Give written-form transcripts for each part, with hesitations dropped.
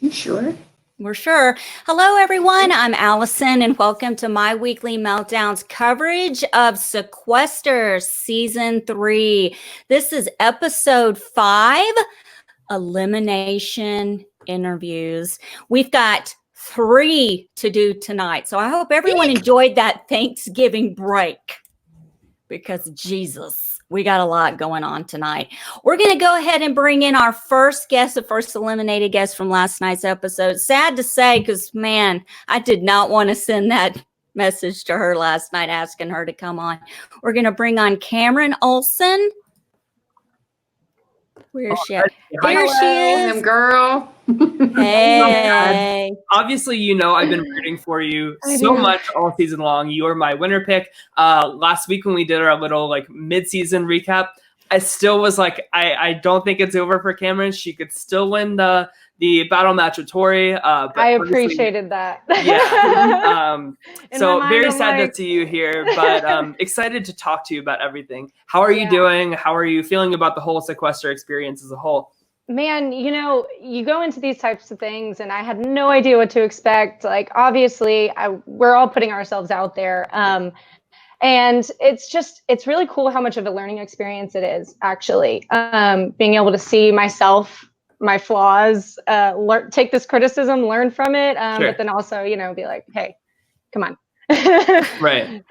You sure? We're sure. Hello, everyone. I'm Allison, and welcome to my weekly Meltdowns coverage of Sequester Season 3. This is Episode 5, Elimination Interviews. We've got 3 to do tonight, so I hope everyone enjoyed that Thanksgiving break, because Jesus, we got a lot going on tonight. We're going to go ahead and bring in our first guest, the first eliminated guest from last night's episode. Sad to say, because, man, I did not want to send that message to her last night asking her to come on. We're going to bring on Cameron Olson. Where is she? There she is. Girl. Hey. Obviously, you know I've been rooting for you so much all season long. You are my winner pick. Last week when we did our little mid-season recap, I still was like, I don't think it's over for Cameron. She could still win the battle match with Tori. But I appreciated that. Yeah. So very sad to see you here, but excited to talk to you about everything. How are you doing? How are you feeling about the whole Sequester experience as a whole? Man, you go into these types of things and I had no idea what to expect. Like, obviously, we're all putting ourselves out there. And it's really cool how much of a learning experience it is, actually. Being able to see myself, my flaws, take this criticism, learn from it, Sure. but then also, be like, hey, come on. Right.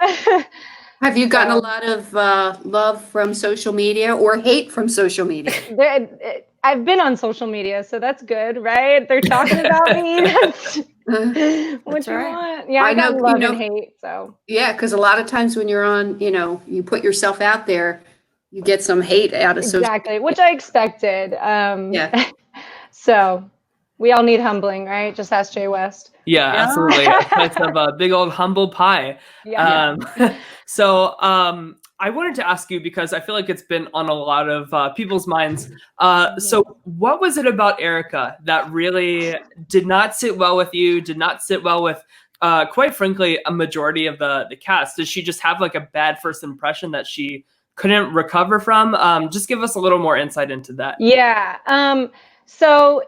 Have you gotten a lot of love from social media or hate from social media? I've been on social media, so that's good, right? They're talking about me. What you want? Yeah, I got love and hate. So yeah, because a lot of times when you're on, you put yourself out there, you get some hate out of social media. Exactly, which I expected. Yeah. So we all need humbling, right? Just ask Jay West. Yeah, absolutely. It's a big old humble pie. Yeah. So I wanted to ask you, because I feel like it's been on a lot of people's minds. So what was it about Erica that really did not sit well with you, did not sit well with, quite frankly, a majority of the cast? Did she just have a bad first impression that she couldn't recover from? Just give us a little more insight into that. Yeah. So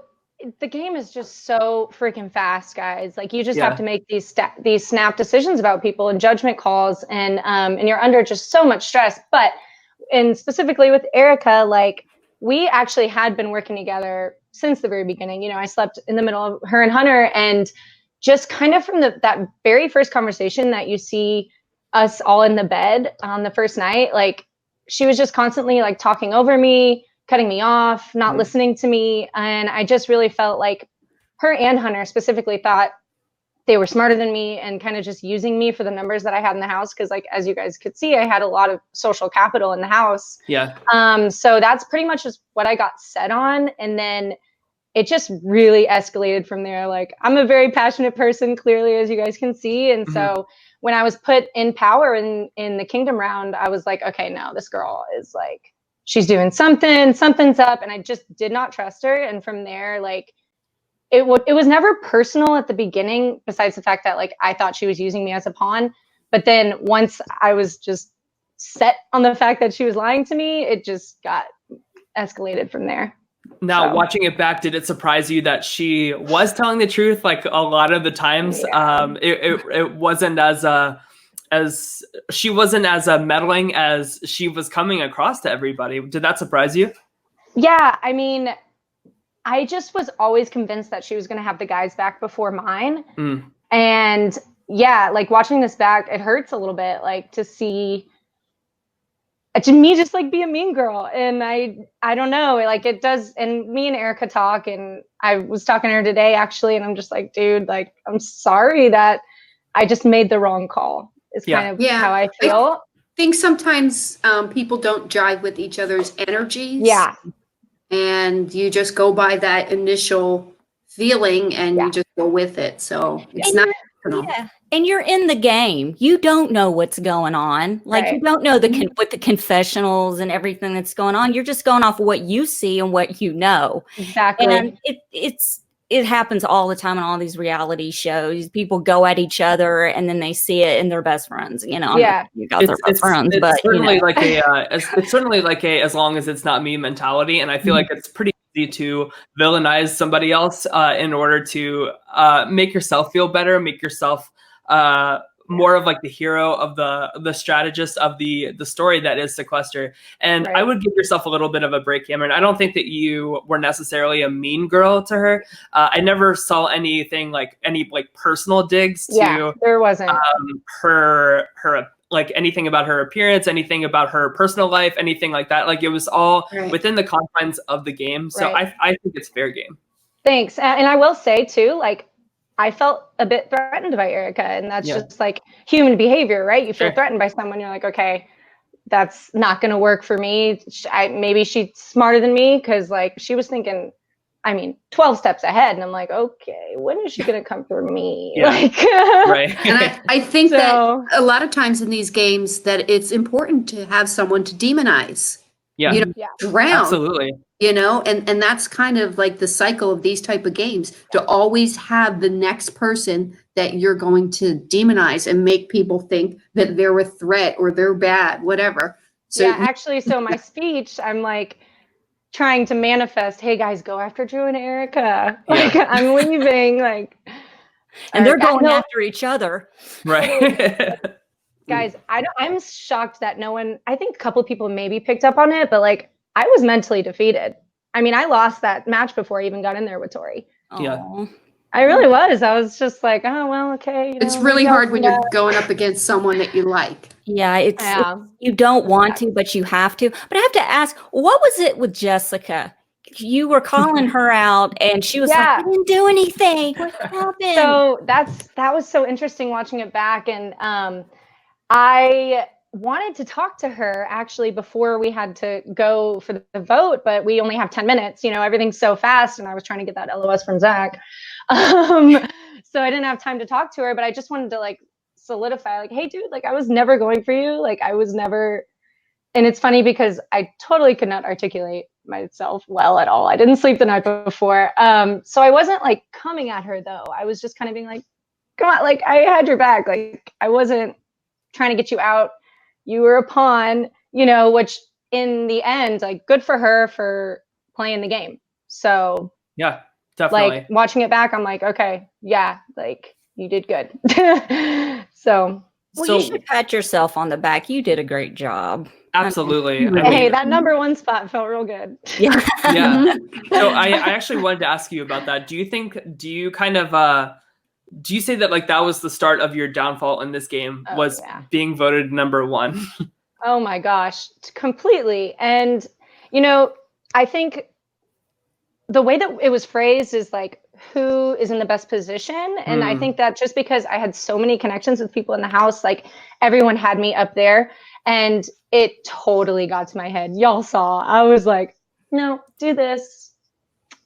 the game is just so freaking fast, guys. You just have to make these snap decisions about people and judgment calls, and you're under just so much stress. And specifically with Erica, we actually had been working together since the very beginning. I slept in the middle of her and Hunter, and just kind of from that very first conversation that you see us all in the bed on the first night, she was just constantly talking over me, cutting me off, not listening to me. And I just really felt like her and Hunter specifically thought they were smarter than me and kind of just using me for the numbers that I had in the house. Cause as you guys could see, I had a lot of social capital in the house. Yeah. So that's pretty much just what I got set on. And then it just really escalated from there. I'm a very passionate person, clearly, as you guys can see. And so when I was put in power in the Kingdom round, I was like, okay, no, this girl is she's doing something's up. And I just did not trust her. And from there, it was never personal at the beginning, besides the fact that I thought she was using me as a pawn. But then once I was just set on the fact that she was lying to me, it just got escalated from there. Now, watching it back, did it surprise you that she was telling the truth? A lot of the times, it wasn't as she wasn't as meddling as she was coming across to everybody. Did that surprise you? Yeah, I mean, I just was always convinced that she was going to have the guys back before mine. And yeah, watching this back, it hurts a little bit, to see me just be a mean girl. And I don't know, it does. And me and Erica talk, and I was talking to her today actually, and I'm just dude, I'm sorry that I just made the wrong call. Is kind of how I feel. I think sometimes people don't jive with each other's energies. Yeah. And you just go by that initial feeling and you just go with it. So it's not. Yeah. And you're in the game. You don't know what's going on. You don't know with the confessionals and everything that's going on. You're just going off what you see and what you know. Exactly. And it happens all the time on all these reality shows. People go at each other and then they see it and they're best friends. You guys are best friends. It's but certainly it's certainly as long as it's not me mentality. And I feel like it's pretty easy to villainize somebody else in order to make yourself feel better, make yourself more of like the hero of the strategist of the story that is Sequester. And I would give yourself a little bit of a break, Cameron. I don't think that you were necessarily a mean girl to her. I never saw anything like any like personal digs to there wasn't her like anything about her appearance, anything about her personal life, anything like that. Like it was all within the confines of the game. So I think it's fair game. Thanks. And I will say too, like, I felt a bit threatened by Erica, and that's just like human behavior, right? You feel threatened by someone, you're like, okay, that's not going to work for me. Maybe she's smarter than me, because like she was thinking, 12 steps ahead, and I'm like, okay, when is she going to come for me? Like, And I think that a lot of times in these games that it's important to have someone to demonize. Drown. Absolutely. And that's kind of like the cycle of these type of games, to always have the next person that you're going to demonize and make people think that they're a threat or they're bad, whatever. So so my speech, I'm like trying to manifest, hey guys, go after Drew and Erica. Like I'm leaving, like, and they're going after each other. Right. Guys, I'm shocked that no one, I think a couple of people maybe picked up on it, but like I was mentally defeated. I lost that match before I even got in there with Tori. Yeah. I really was. I was just like, oh, well, okay. It's really hard when you're going up against someone that you like. Yeah, it's you don't want to, but you have to. But I have to ask, what was it with Jessica? You were calling her out, and she was like, "I didn't do anything. What happened?" So that was so interesting watching it back, and I wanted to talk to her actually before we had to go for the vote, but we only have 10 minutes. Everything's so fast, and I was trying to get that LOS from Zach. So I didn't have time to talk to her, but I just wanted to like solidify, like, hey dude, like I was never going for you. Like I was never, and it's funny because I totally could not articulate myself well at all. I didn't sleep the night before. So I wasn't like coming at her though. I was just kind of being like, come on, like I had your back. Like I wasn't trying to get you out. You were a pawn, which in the end, like good for her for playing the game. So yeah. Definitely. Like watching it back, I'm like, okay, yeah, like you did good. So you should pat yourself on the back. You did a great job. Absolutely. Hey, that number one spot felt real good. Yeah. So I actually wanted to ask you about that. Do you say that like that was the start of your downfall in this game, was being voted number one? Oh my gosh, completely. And, I think the way that it was phrased is like, who is in the best position? And I think that just because I had so many connections with people in the house, like everyone had me up there, and it totally got to my head. Y'all saw, I was like, no, do this.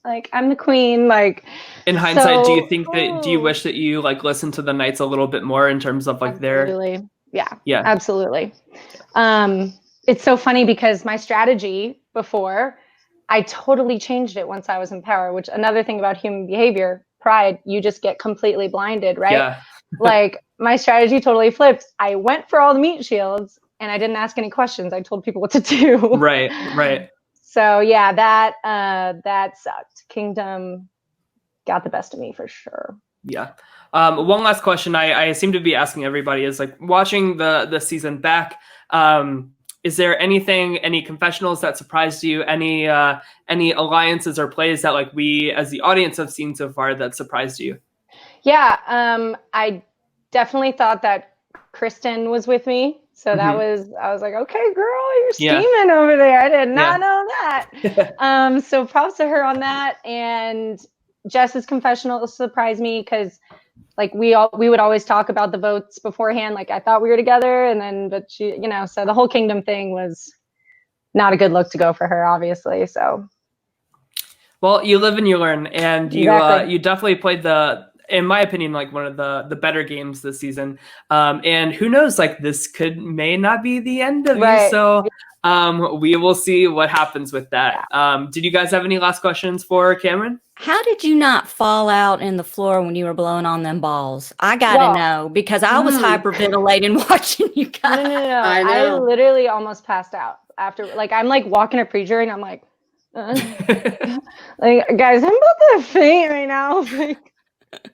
Like I'm the queen. Like in hindsight, do you think do you wish that you like listened to the Knights a little bit more in terms of like absolutely. Yeah, absolutely. It's so funny because my strategy before, I totally changed it once I was in power, which another thing about human behavior, pride, you just get completely blinded, right? Yeah. Like my strategy totally flipped. I went for all the meat shields and I didn't ask any questions. I told people what to do. Right. So yeah, that sucked. Kingdom got the best of me for sure. Yeah. One last question I seem to be asking everybody is like watching the season back, is there any confessionals that surprised you? Any alliances or plays that like we as the audience have seen so far that surprised you? Yeah, I definitely thought that Kristen was with me. So I was like, okay, girl, you're steaming over there. I did not know that. So props to her on that. And Jess's confessional surprised me because like we would always talk about the votes beforehand. Like I thought we were together, but she, so the whole kingdom thing was not a good look to go for her, obviously. So, well, you live and you learn, and you definitely played in my opinion, like one of the better games this season. And who knows, like this may not be the end of you. So we will see what happens with that. Did you guys have any last questions for Cameron? How did you not fall out in the floor when you were blowing on them balls? I gotta know because I was hyperventilating watching you guys. No. I literally almost passed out after. Like I'm like walking a pre-jury and I'm like, Like, guys, I'm about to faint right now. Like,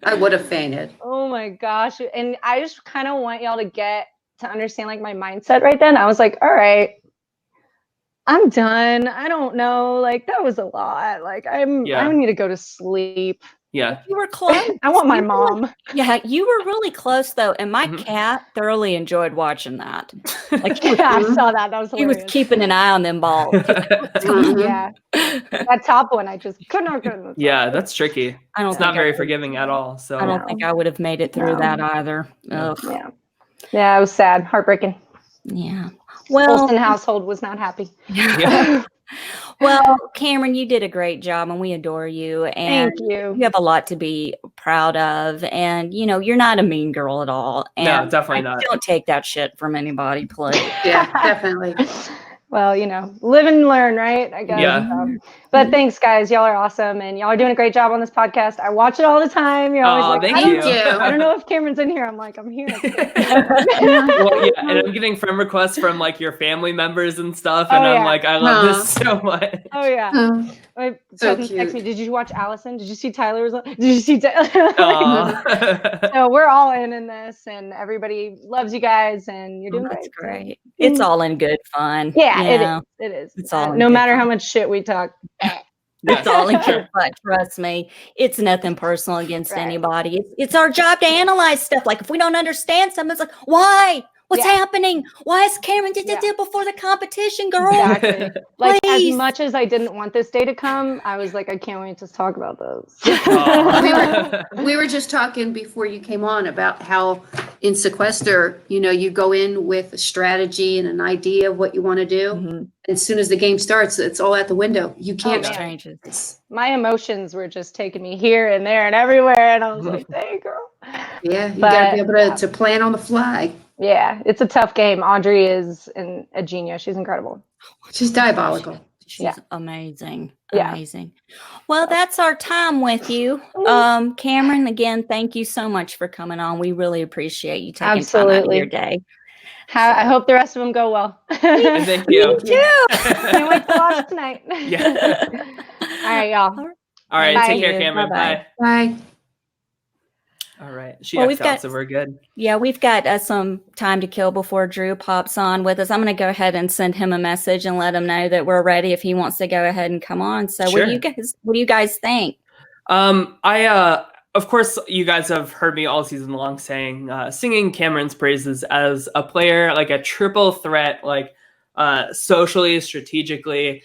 I would have fainted. oh my gosh. And I just kind of want y'all to understand like my mindset right then. I was like, all right, I'm done. I don't know. Like, that was a lot. Like, I need to go to sleep. Yeah. You were close. I want my mom. Yeah, you were really close though, and my cat thoroughly enjoyed watching that. Like I saw that. That was he hilarious. was keeping an eye on them balls. Yeah, that top one, I just couldn't. Yeah, that's tricky. It's not very I forgiving at all. So I don't think I would have made it through that either. Ugh. Yeah, it was sad, heartbreaking. Yeah. Well, Olson household was not happy. Yeah. Well, Cameron, you did a great job, and we adore you. And Thank you. You have a lot to be proud of, and you're not a mean girl at all. And No, definitely not. Don't take that shit from anybody, please. Yeah, definitely. Well, live and learn, right? I guess. Yeah. But thanks, guys. Y'all are awesome, and y'all are doing a great job on this podcast. I watch it all the time. You're always like, thank you. I don't know if Cameron's in here. I'm like, I'm here. Well, yeah, and I'm getting friend requests from like your family members and stuff, and I'm like, I love this so much. Oh yeah. My So cousin texted me, cute. did you watch Allison? Did you see Tyler was on? Did you see Tyler? So we're all in this, and everybody loves you guys, and you're doing That's great. great. It's all in good fun. Yeah, it is. It's all in no good matter fun. how much shit we talk. It's all in good fun. Trust me. It's nothing personal against anybody. It's our job to analyze stuff. Like if we don't understand something, it's like, why? What's happening? Why is Cameron did before the competition, girl? Exactly. Like Please. as much as I didn't want this day to come, I was like, I can't wait to talk about those. We were just talking before you came on about how in Sequester, you go in with a strategy and an idea of what you want to do. Mm-hmm. As soon as the game starts, it's all out the window. You can't man. Changes. My emotions were just taking me here and there and everywhere, and I was like, dang, girl. Yeah, you got to be able to plan on the fly. Yeah, it's a tough game. Audrey is a genius. She's incredible. She's diabolical. She's amazing. Yeah. Amazing. Well, that's our time with you. Cameron, again, thank you so much for coming on. We really appreciate you taking time out of your day. I hope the rest of them go well. Thank you. Me too. Can't wait to watch tonight. Yeah. All right, y'all. All right, Bye. take care, Cameron. Bye-bye. Bye. Bye. All right. She X'd out, so we're good. Yeah, we've got some time to kill before Drew pops on with us. I'm going to go ahead and send him a message and let him know that we're ready if he wants to go ahead and come on. So Sure. What do you guys think? Of course, you guys have heard me all season long singing Cameron's praises as a player, like a triple threat, like socially, strategically,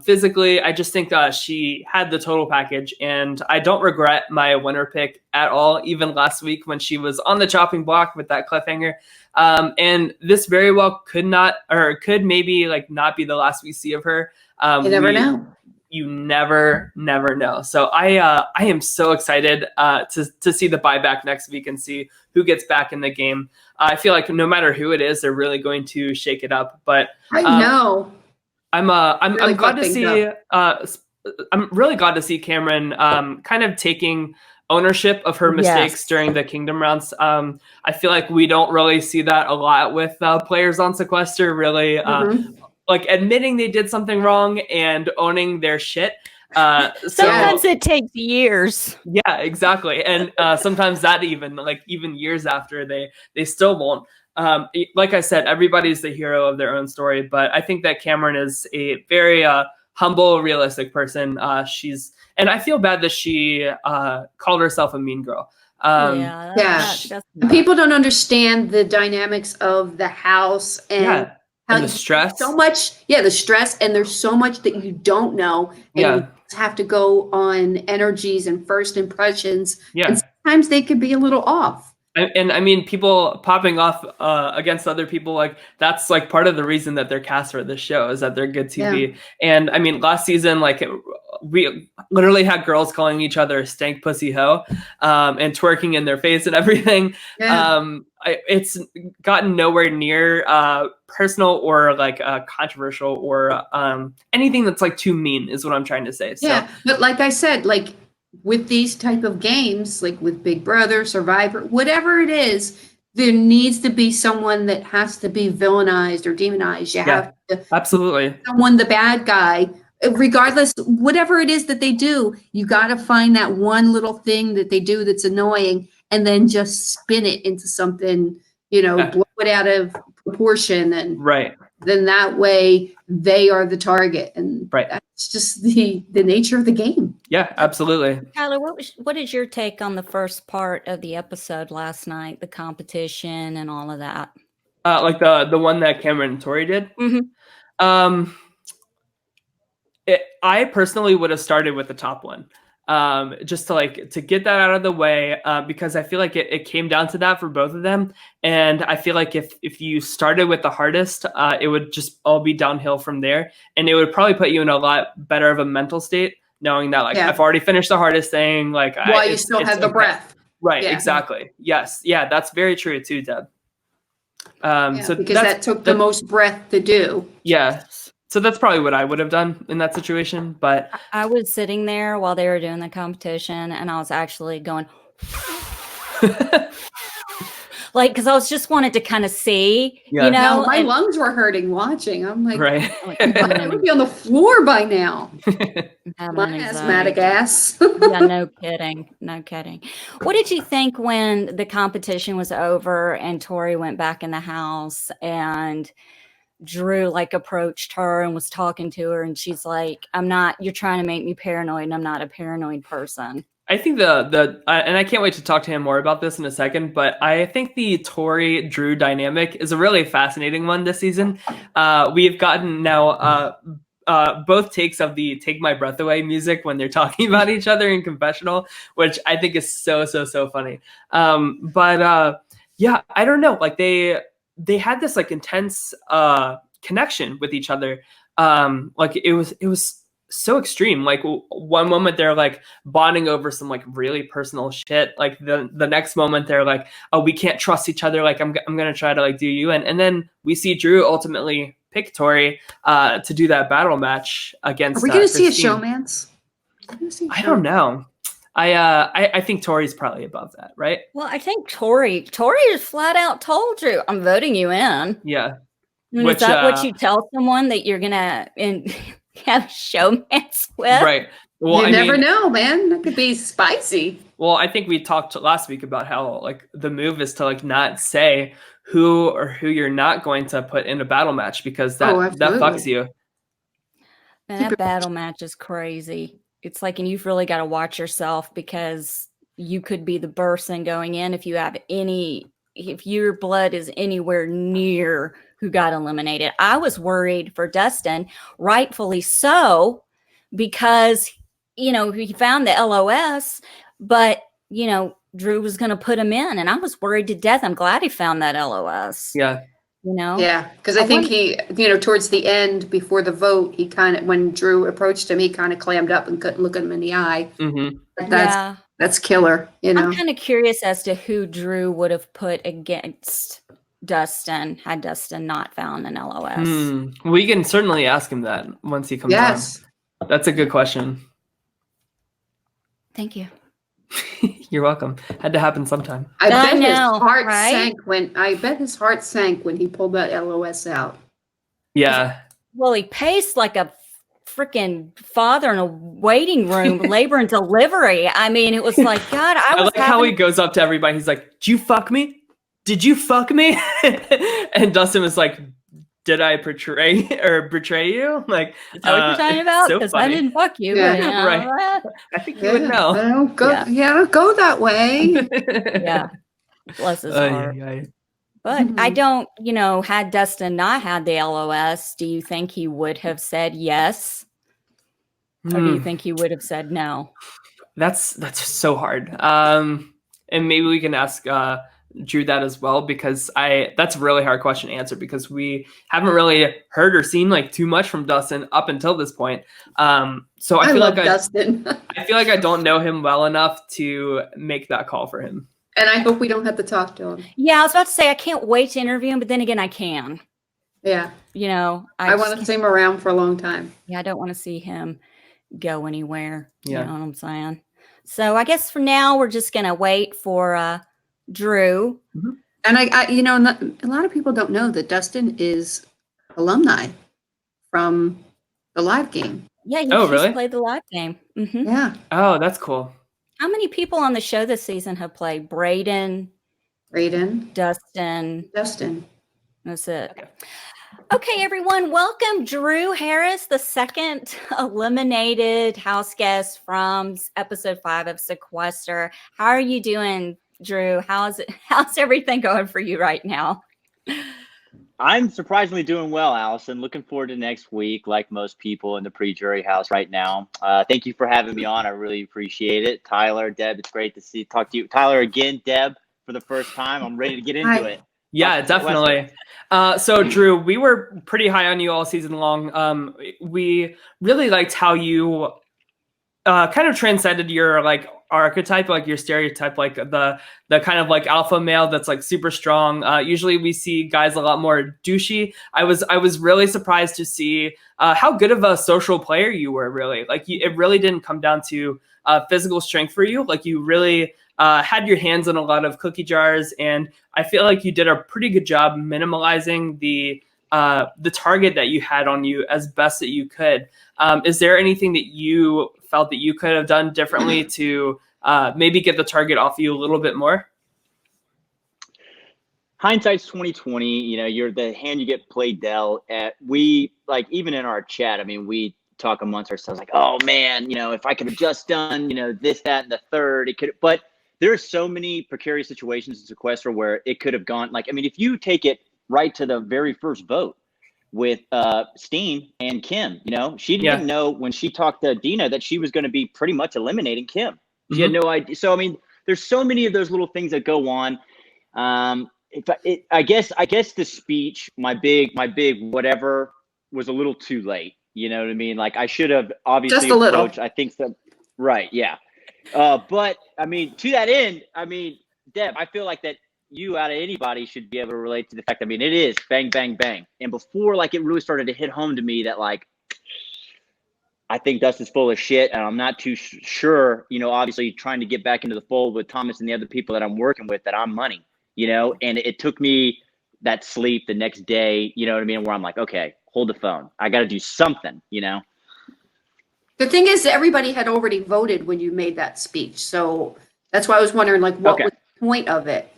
physically. I just think she had the total package, and I don't regret my winner pick at all, even last week when she was on the chopping block with that cliffhanger. And this very well could maybe like not be the last we see of her. You never know. You never know. So I am so excited to see the buyback next week and see who gets back in the game. I feel like no matter who it is, they're really going to shake it up. But I know. I'm Really glad to see. I'm really glad to see Cameron kind of taking ownership of her mistakes during the Kingdom rounds. I feel like we don't really see that a lot with players on Sequester. Really. Like admitting they did something wrong and owning their shit. Sometimes it takes years. Yeah, exactly. And sometimes that even years after they still won't. Like I said, everybody's the hero of their own story, but I think that Cameron is a very humble, realistic person. And I feel bad that she called herself a mean girl. People don't understand the dynamics of the house and and the stress. So much, the stress, and there's so much that you don't know, and you have to go on energies and first impressions. Yeah. And sometimes they could be a little off. And I mean, people popping off against other people, like that's like part of the reason that they're cast for this show is that they're good TV. Yeah. And I mean, last season, like we literally had girls calling each other stank pussy hoe and twerking in their face and everything. Yeah. It's gotten nowhere near personal or like controversial or anything that's like too mean is what I'm trying to say. Yeah, but like I said, like with these type of games, like with Big Brother, Survivor, whatever it is, there needs to be someone that has to be villainized or demonized. You have to absolutely someone the bad guy regardless, whatever it is that they do, you got to find that one little thing that they do that's annoying and then just spin it into something, blow it out of proportion. And Right. then that way they are the target. And that's just the nature of the game. Yeah, absolutely. Tyler, what is your take on the first part of the episode last night, the competition and all of that? Like the one that Cameron and Tori did? Mm-hmm. I personally would have started with the top one, just to get that out of the way, because I feel like it came down to that for both of them, and I feel like if you started with the hardest, it would just all be downhill from there, and it would probably put you in a lot better of a mental state, knowing that I've already finished the hardest thing. While you still have the breath. Right. Yeah. Exactly. Yes. Yeah. That's very true too, Deb. So because that took the most breath to do. Yeah. So that's probably what I would have done in that situation. But I was sitting there while they were doing the competition, and I was actually going, because I was just wanted to kind of see, my lungs were hurting watching. I'm like, right. I would be on the floor by now. My asthmatic ass. Yeah, no kidding. No kidding. What did you think when the competition was over and Tori went back in the house and Drew approached her and was talking to her, and she's like, you're trying to make me paranoid, and I'm not a paranoid person. I think and I can't wait to talk to him more about this in a second, but I think the Tori Drew dynamic is a really fascinating one this season. We've gotten now both takes of the "Take My Breath Away" music when they're talking about each other in confessional, which I think is so funny. Yeah, I don't know. They had this intense connection with each other. It was so extreme. One moment they're bonding over some really personal shit. The next moment they're like, oh, we can't trust each other. I'm gonna try to do you. And then we see Drew ultimately pick Tori to do that battle match against. Are we gonna see Christine. a showmance? I don't know. I think Tori's probably above that, right? Well, I think Tori just flat out told Drew, I'm voting you in. Yeah. Is that what you tell someone that you're gonna have a showmance with? Right. Well, you never know, man. That could be spicy. Well, I think we talked last week about how the move is to not say who you're not going to put in a battle match, because that fucks you. Man, that battle match is crazy. It's and you've really got to watch yourself, because you could be the person going in if your blood is anywhere near who got eliminated. I was worried for Dustin, rightfully so, because, he found the LOS, but, Drew was going to put him in, and I was worried to death. I'm glad he found that LOS. Yeah. Yeah, because I think he, towards the end before the vote, he when Drew approached him, he kind of clammed up and couldn't look him in the eye. Mm-hmm. That's killer. I'm kind of curious as to who Drew would have put against Dustin had Dustin not found an LOS. We can certainly ask him that once he comes on. That's a good question. Thank you. You're welcome. Had to happen sometime. I bet his heart sank when he pulled that LOS out. Yeah. Well, he paced like a freaking father in a waiting room, labor and delivery. I mean, it was God. I like how he goes up to everybody. He's like, "Did you fuck me? Did you fuck me?" And Dustin was like, "Did I betray you?" Is that what you're talking about? Because I didn't fuck you. Yeah, right. I think you would know. Don't go that way. Yeah. Bless his heart. But I don't, had Dustin not had the LOS, do you think he would have said yes? Or do you think he would have said no? That's so hard. And maybe we can ask Drew that as well, because that's a really hard question to answer, because we haven't really heard or seen too much from Dustin up until this point. So I feel like Dustin. I feel like I don't know him well enough to make that call for him. And I hope we don't have to talk to him. Yeah, I was about to say I can't wait to interview him, but then again I can. Yeah. I want to see him around for a long time. Yeah, I don't want to see him go anywhere. Yeah. You know what I'm saying? So I guess for now we're just gonna wait for Drew. Mm-hmm. And a lot of people don't know that Dustin is alumni from the live game. Yeah, Oh, he's really? played the live game. Hmm. Yeah. Oh, that's cool. How many people on the show this season have played? Braden, Raiden, Dustin. Justin. That's it. Okay, everyone, welcome Drew Harris, the second eliminated house guest from episode 5 of Sequester. How are you doing, Drew? How's everything going for you right now? I'm surprisingly doing well, Allison. Looking forward to next week, like most people in the pre-jury house right now. Thank you for having me on. I really appreciate it. Tyler, Deb, it's great to talk to you. Tyler, again, Deb, for the first time. I'm ready to get into it. Yeah, definitely. So Drew, we were pretty high on you all season long. We really liked how you kind of transcended your like archetype, like your stereotype, like the kind of like alpha male that's like super strong. Usually we see guys a lot more douchey. I was really surprised to see how good of a social player you were. Really, like it really didn't come down to physical strength for you. Like you really had your hands on a lot of cookie jars, and I feel like you did a pretty good job minimalizing the target that you had on you as best that you could. Is there anything that you felt that you could have done differently to maybe get the target off you a little bit more? Hindsight's 2020. You know, you're the hand you get played dealt. We like even in our chat. I mean, we talk amongst ourselves like, oh man, you know, if I could have just done, you know, this, that, and the third, it could. But there are so many precarious situations in Sequester where it could have gone. Like, I mean, if you take it right to the very first vote with Steen and Kim, you know, she didn't know when she talked to Dina that she was going to be pretty much eliminating Kim. She had no idea. So, I mean, there's so many of those little things that go on. I guess the speech, my big whatever, was a little too late. You know what I mean? Like I should have obviously Just a little. approached. I think so. Right. Yeah. But I mean, to that end, I mean, Deb, I feel like that you out of anybody should be able to relate to the fact. I mean, it is bang, bang, bang. And before like it really started to hit home to me that like, I think Dustin's full of shit, and I'm not too sure, you know, obviously trying to get back into the fold with Thomas and the other people that I'm working with, that I'm money, you know, and it took me that sleep the next day, you know what I mean, where I'm like, okay, hold the phone. I got to do something, you know. The thing is, everybody had already voted when you made that speech. So that's why I was wondering, like, what was the point of it?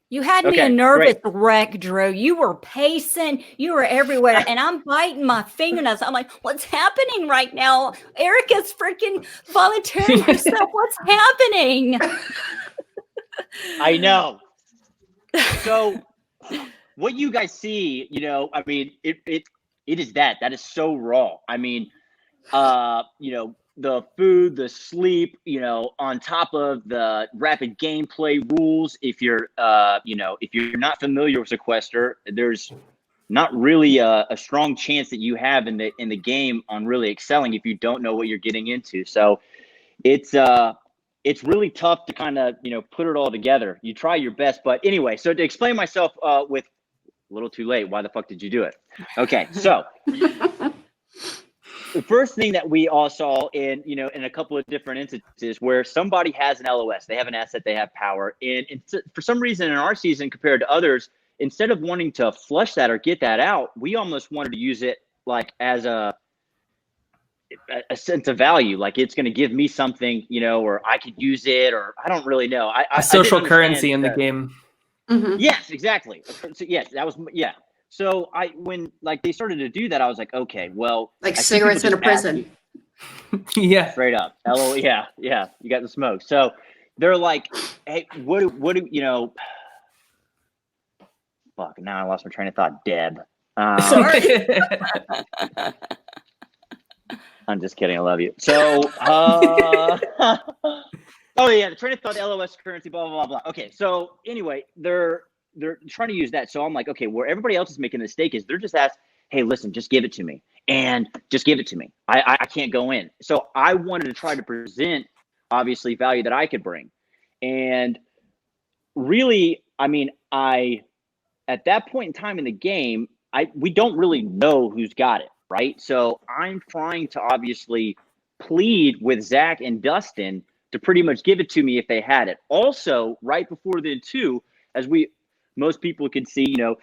You had me a nervous wreck, Drew. You were pacing. You were everywhere. And I'm biting my fingernails. I'm like, what's happening right now? Erica's freaking volunteering herself. What's happening? I know. So what you guys see, you know, I mean, it is that is so raw. I mean, you know, the food, the sleep, you know, on top of the rapid gameplay rules. If you're, you know, if you're not familiar with Sequester, there's not really a strong chance that you have in the game on really excelling if you don't know what you're getting into. So it's really tough to kind of, you know, put it all together. You try your best, but anyway, so to explain myself with a little too late, why the fuck did you do it? Okay, so the first thing that we all saw in, you know, in a couple of different instances where somebody has an LOS, they have an asset, they have power, and for some reason in our season compared to others, instead of wanting to flush that or get that out, we almost wanted to use it like as a sense of value, like it's going to give me something, you know, or I could use it, or I don't really know. A social currency in the game. Mm-hmm. Yes, exactly. So, yes, that was, yeah. So when like they started to do that, I was like, okay, well, like cigarettes in a prison. Yeah, straight up. LOL, yeah, you got the smoke. So they're like, hey, what do you know? Fuck, now I lost my train of thought. Deb. Sorry. I'm just kidding. I love you. So, oh yeah, the train of thought, LOS currency, blah blah blah blah. Okay, so anyway, they're trying to use that. So I'm like, okay, where everybody else is making the mistake is they're just asked, hey, listen, just give it to me, and just give it to me. I can't go in. So I wanted to try to present obviously value that I could bring, and really, I mean, at that point in time in the game, we don't really know who's got it. Right. So I'm trying to obviously plead with Zach and Dustin to pretty much give it to me if they had it. Also, right before then, too, as most people could see, you know,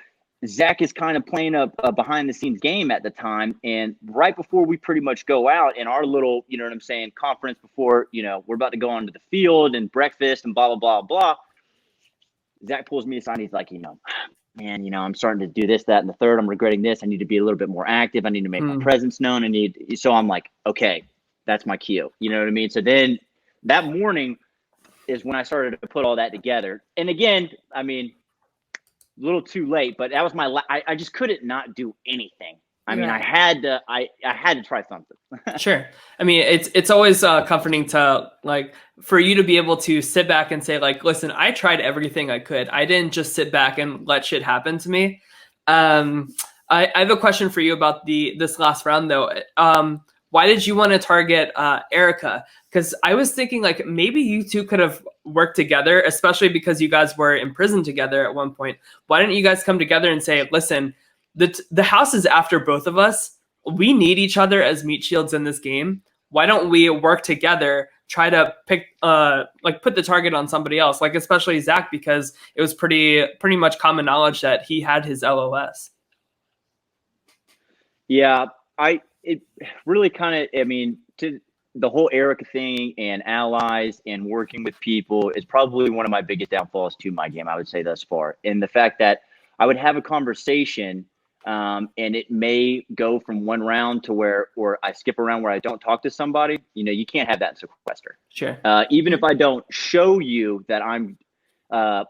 Zach is kind of playing a behind the scenes game at the time. And right before we pretty much go out in our little, you know what I'm saying, conference before, you know, we're about to go onto the field and breakfast and blah, blah, blah, blah. Zach pulls me aside. He's like, you know, man, you know, I'm starting to do this, that, and the third. I'm regretting this. I need to be a little bit more active. I need to make my presence known. So I'm like, okay, that's my cue. You know what I mean? So then that morning is when I started to put all that together. And again, I mean, a little too late, but that was I just couldn't not do anything. I mean, I had to try something. Sure. I mean, it's always comforting to, like, for you to be able to sit back and say, like, listen, I tried everything I could. I didn't just sit back and let shit happen to me. I have a question for you about this last round, though. Why did you want to target Erica? Because I was thinking, like, maybe you two could have worked together, especially because you guys were in prison together at one point. Why didn't you guys come together and say, listen, the house is after both of us. We need each other as meat shields in this game. Why don't we work together, try to put the target on somebody else, like especially Zach, because it was pretty much common knowledge that he had his LOS. Yeah, it really kind of, I mean, to the whole Erica thing and allies and working with people is probably one of my biggest downfalls to my game, I would say, thus far. And the fact that I would have a conversation and it may go from one round to or I skip around where I don't talk to somebody. You know, you can't have that in Sequester. Sure. Even if I don't show you that I'm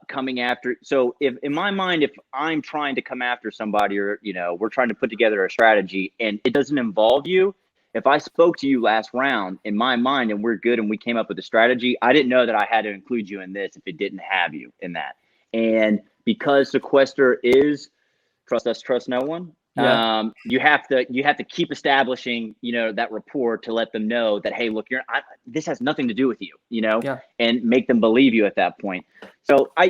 coming after. So if in my mind, if I'm trying to come after somebody, or, you know, we're trying to put together a strategy and it doesn't involve you, if I spoke to you last round in my mind and we're good and we came up with a strategy, I didn't know that I had to include you in this if it didn't have you in that. And because Sequester is trust us, trust no one. Yeah. You have to keep establishing, you know, that rapport to let them know that, hey, look, this has nothing to do with you, you know, and make them believe you at that point. So I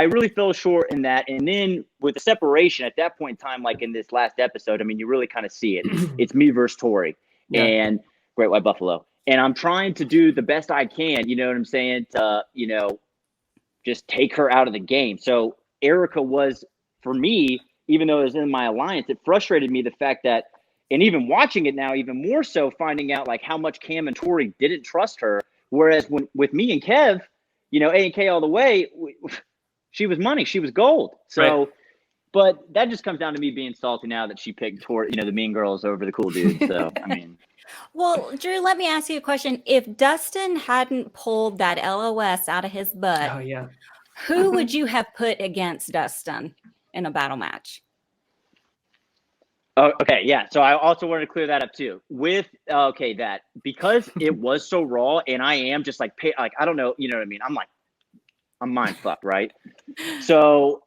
really fell short in that. And then with the separation at that point in time, like in this last episode, I mean, you really kind of see it. It's me versus Tori and Great White Buffalo. And I'm trying to do the best I can, you know what I'm saying, to, you know, just take her out of the game. So Erica was, for me, even though it was in my alliance, it frustrated me the fact that, and even watching it now, even more so, finding out like how much Cam and Tori didn't trust her. Whereas with me and Kev, you know, A and K all the way, she was money, she was gold. So, but that just comes down to me being salty now that she picked Tori, you know, the mean girls over the cool dudes. So, I mean. Well, Drew, let me ask you a question. If Dustin hadn't pulled that LOS out of his butt, who would you have put against Dustin in a battle match? Oh, okay, yeah. So I also wanted to clear that up too. With that, because it was so raw, and I am just like I don't know, you know what I mean? I'm mind fucked, right? So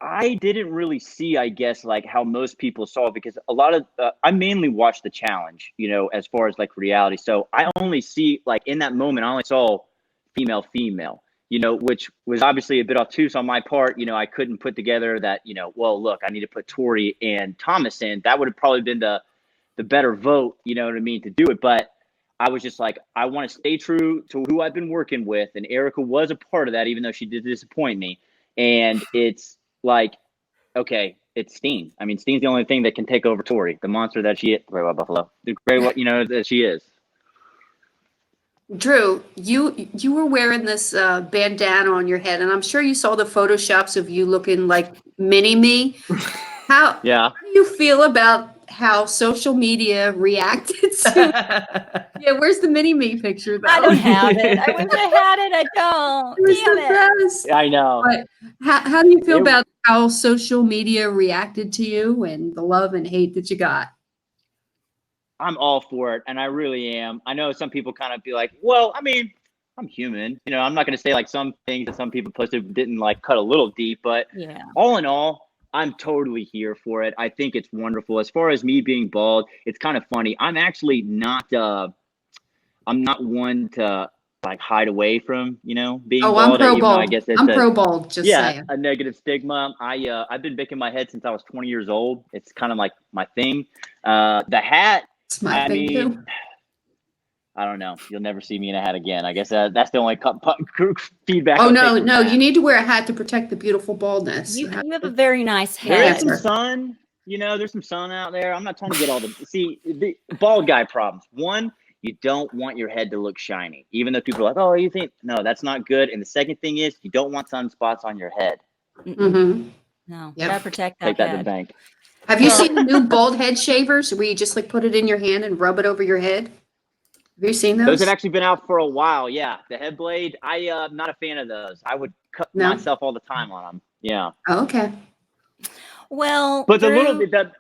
I didn't really see, I guess, like how most people saw, because a lot of I mainly watched the challenge, you know, as far as like reality. So I only see, like, in that moment, I only saw female. You know, which was obviously a bit obtuse on my part. You know, I couldn't put together that, you know, well, look, I need to put Tori and Thomas in. That would have probably been the better vote, you know what I mean, to do it. But I was just like, I want to stay true to who I've been working with. And Erica was a part of that, even though she did disappoint me. And it's like, okay, it's Steen. I mean, Steen's the only thing that can take over Tori, the monster that she is. Great White Buffalo. The great what, you know, that she is. Drew, you were wearing this bandana on your head, and I'm sure you saw the photoshops of you looking like mini-me. How do you feel about how social media reacted to where's the mini-me picture, though? I don't have it. I wish I had it. I don't. Damn it. I know. But how do you feel about how social media reacted to you and the love and hate that you got? I'm all for it, and I really am. I know some people kind of be like, well, I mean, I'm human. You know, I'm not going to say like some things that some people posted didn't like cut a little deep, but all in all, I'm totally here for it. I think it's wonderful. As far as me being bald, it's kind of funny. I'm actually not, I'm not one to like hide away from, you know, being bald. I'm pro bald. I guess it's I'm pro bald, just saying. A negative stigma. I've been baking my head since I was 20 years old. It's kind of like my thing. The hat, it's my thing too. I don't know. You'll never see me in a hat again. I guess that's the only feedback. Oh, I'll no, take from no, that. you need to wear a hat to protect the beautiful baldness. You have a very nice There is head. some sun. There's some sun out there. I'm not trying to get all the bald guy problems. One, you don't want your head to look shiny, even though people are like, oh, you think no, that's not good. And the second thing is you don't want sunspots on your head. Mm-hmm. No, Yep. gotta protect that Take that to head. the bank. Have you seen the new bald head shavers where you just like put it in your hand and rub it over your head? Have you seen Those those? have actually been out for a while. Yeah, the head blade. I'm not a fan of those. I would cut No? myself all the time on them. Yeah, Oh, okay. Well, but the Drew, little bit that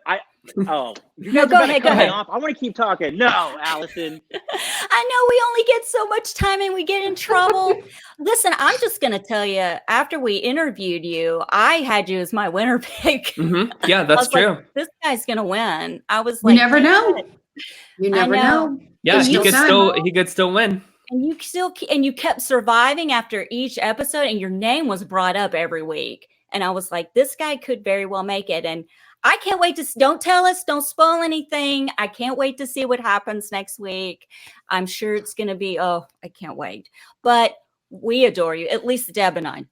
you No, guys go are about to ahead, cut go me ahead. off. I want to keep talking. No, Allison. I know we only get so much time and we get in trouble. Listen, I'm just going to tell you, after we interviewed you, I had you as my winner pick. Yeah, I that's was like, true. this guy's going to win. I was You like, never know. You never know. know. Yeah, There's he still could time. still win. And you kept surviving after each episode, and your name was brought up every week. And I was like, this guy could very well make it. And I can't wait to, don't tell us, don't spoil anything. I can't wait to see what happens next week. I'm sure it's going to be, I can't wait. But we adore you, at least Deb and I.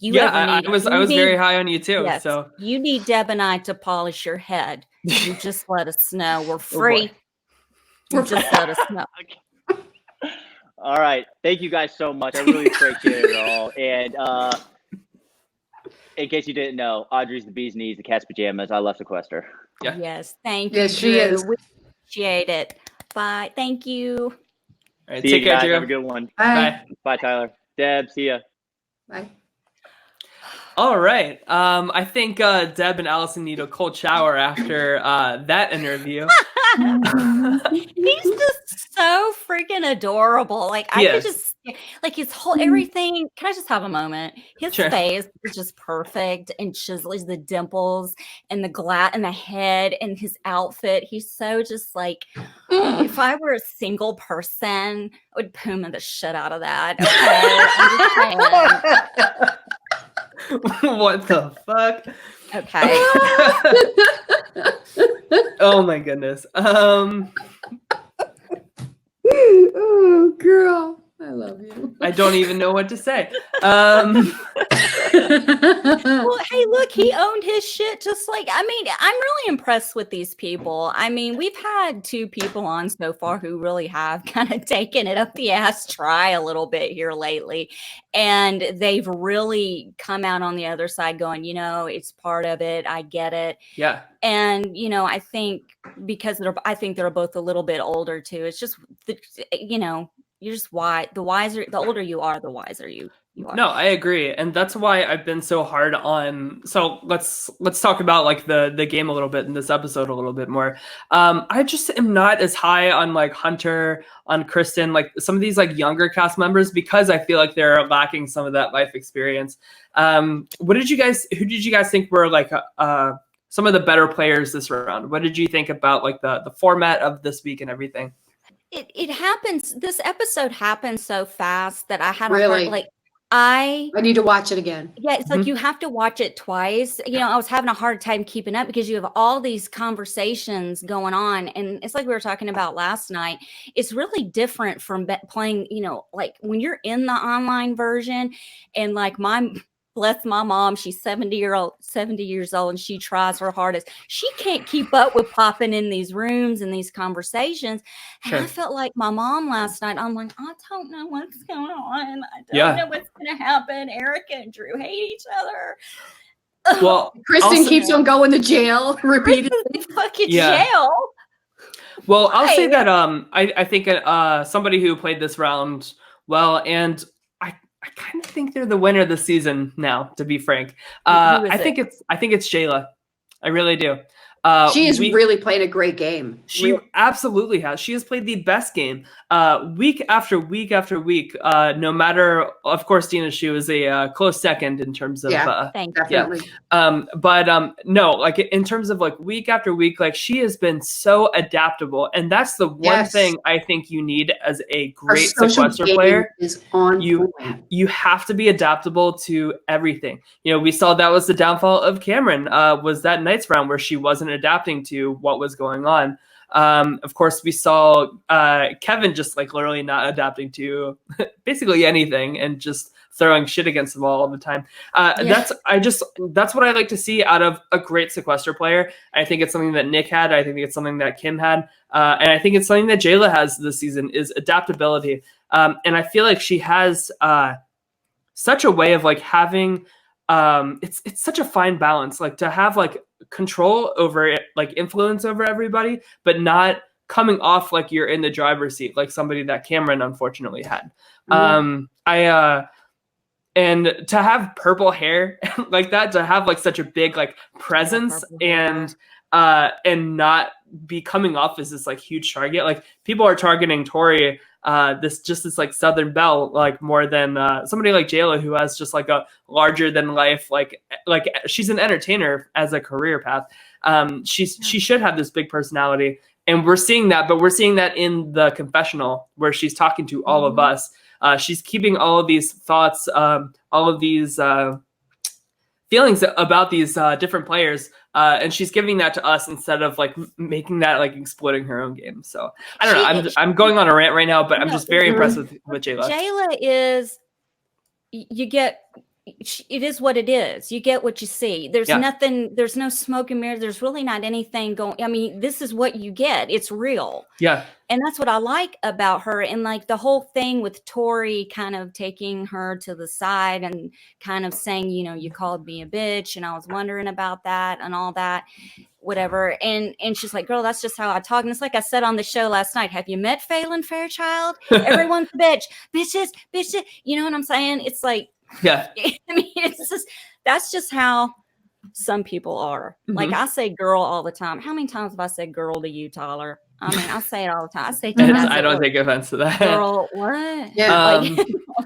I was very high on you too. Yes, So you need Deb and I to polish your head. You just let us know. We're boy. free. You just let us know. All right. Thank you guys so much. I really appreciate it all. And in case you didn't know, Audrey's the bee's knees, the cat's pajamas. I love Sequester. Yeah. Yes, thank you. Yes, she Drew. is. We appreciate it. Bye. Thank you. all right, See take you care, guys. Drew. Have a good one. Bye. Bye, Tyler. Deb, see ya. Bye. All right. I think Deb and Allison need a cold shower after that interview. He's just so freaking adorable. Like I could just like his whole everything. Can I just have a moment? His Sure. face is just perfect and chisels the dimples and the glass and the head and his outfit. He's so just like if I were a single person, I would puma the shit out of that. Okay. I'm just saying. What the fuck? Okay. Oh my goodness. Oh, girl. I love you. I don't even know what to say. Well, hey, look, he owned his shit just like, I mean, I'm really impressed with these people. I mean, we've had 2 people on so far who really have kind of taken it up the ass try a little bit here lately. And they've really come out on the other side going, it's part of it. I get it. Yeah. And, I think because they're both a little bit older too. It's just, you're just the older you are, the wiser you are. No, I agree. And that's why I've been so hard on. So let's talk about like the game a little bit in this episode a little bit more. I just am not as high on like Hunter, on Kristen, like some of these like younger cast members, because I feel like they're lacking some of that life experience. Who did you guys think were like some of the better players this round? What did you think about like the format of this week and everything? It happens. This episode happened so fast that I had Really? I need to watch it again. Yeah, it's like you have to watch it twice. I was having a hard time keeping up because you have all these conversations going on. And it's like we were talking about last night. It's really different from playing, like when you're in the online version and like bless my mom, she's 70 years old, and she tries her hardest. She can't keep up with popping in these rooms and these conversations. And I felt like my mom last night. I'm like, I don't know what's going on. I don't know what's going to happen. Erica and Drew hate each other. Well, Kristen keeps on going to jail repeatedly. Fucking jail. Well, I'll say that I think somebody who played this round well, and I kind of think they're the winner this season now, to be frank. I think it's Shayla. I really do. She is really playing a great game. She absolutely has. She has played the best game week after week after week. No matter, of course, Dina Shu is a close second in terms of. Thank you. Definitely. No, like in terms of like week after week, like she has been so adaptable, and that's the one thing I think you need as a great Sequester player. Is on you have to be adaptable to everything. We saw that was the downfall of Cameron. Was that Knights round where she wasn't adapting to what was going on. Of course, we saw Kevin just like literally not adapting to basically anything and just throwing shit against the wall all the time. That's what I like to see out of a great Sequester player. I think it's something that Nick had. I think it's something that Kim had. And I think it's something that Jayla has this season is adaptability. And I feel like she has such a way of like having it's such a fine balance, like to have like control over it, like influence over everybody, but not coming off like you're in the driver's seat, like somebody that Cameron unfortunately had. And to have purple hair like that, to have like such a big like presence and not be coming off as this like huge target. Like people are targeting Tori, this like Southern Belle, like more than somebody like Jayla, who has just like a larger than life, like she's an entertainer as a career path. She should have this big personality, and we're seeing that, but we're seeing that in the confessional where she's talking to all of us. She's keeping all of these thoughts, all of these feelings about these different players, and she's giving that to us instead of like making that like exploding her own game. So I don't know. I'm going on a rant right now, but I'm just very impressed with Jayla. Jayla is, it is what it is. You get what you see. There's nothing, there's no smoke and mirrors. There's really not anything going. I mean, this is what you get. It's real. Yeah. And that's what I like about her. And like the whole thing with Tori kind of taking her to the side and kind of saying, you know, you called me a bitch and I was wondering about that and all that, whatever. And she's like, girl, that's just how I talk. And it's like I said on the show last night, have you met Phelan Fairchild? Everyone's a bitch. Bitches. You know what I'm saying? It's like, yeah. I mean, it's just, that's just how some people are. Mm-hmm. Like I say girl all the time. How many times have I said girl to you, Tyler? I mean, I say it all the time. I say, I don't take offense to that. Girl, what? Yeah.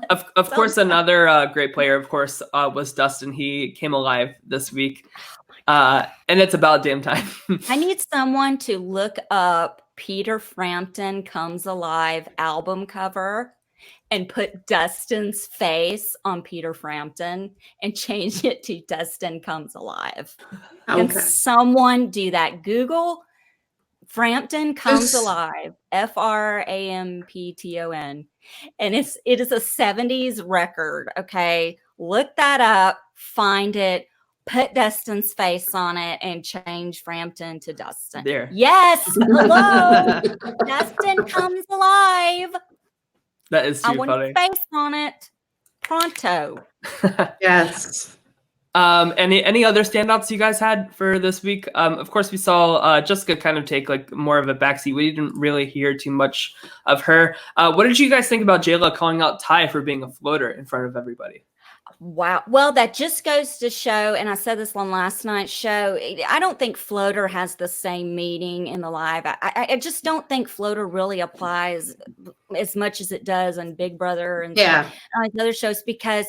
Of course, another great player, of course, was Dustin. He came alive this week. And it's about damn time. I need someone to look up Peter Frampton Comes Alive album cover and put Dustin's face on Peter Frampton and change it to Dustin Comes Alive. Okay. Can someone do that? Google Frampton Comes Alive, Frampton. And it is a 70s record. Okay. Look that up, find it, put Dustin's face on it, and change Frampton to Dustin. There. Yes. Hello. Dustin Comes Alive. That is too funny. I want face on it. Pronto. Yes. Any other standouts you guys had for this week? Of course, we saw Jessica kind of take like more of a backseat. We didn't really hear too much of her. What did you guys think about Jayla calling out Ty for being a floater in front of everybody? Wow. Well, that just goes to show, and I said this on last night's show, I don't think floater has the same meaning in the live. I just don't think floater really applies as much as it does on Big Brother and other shows, because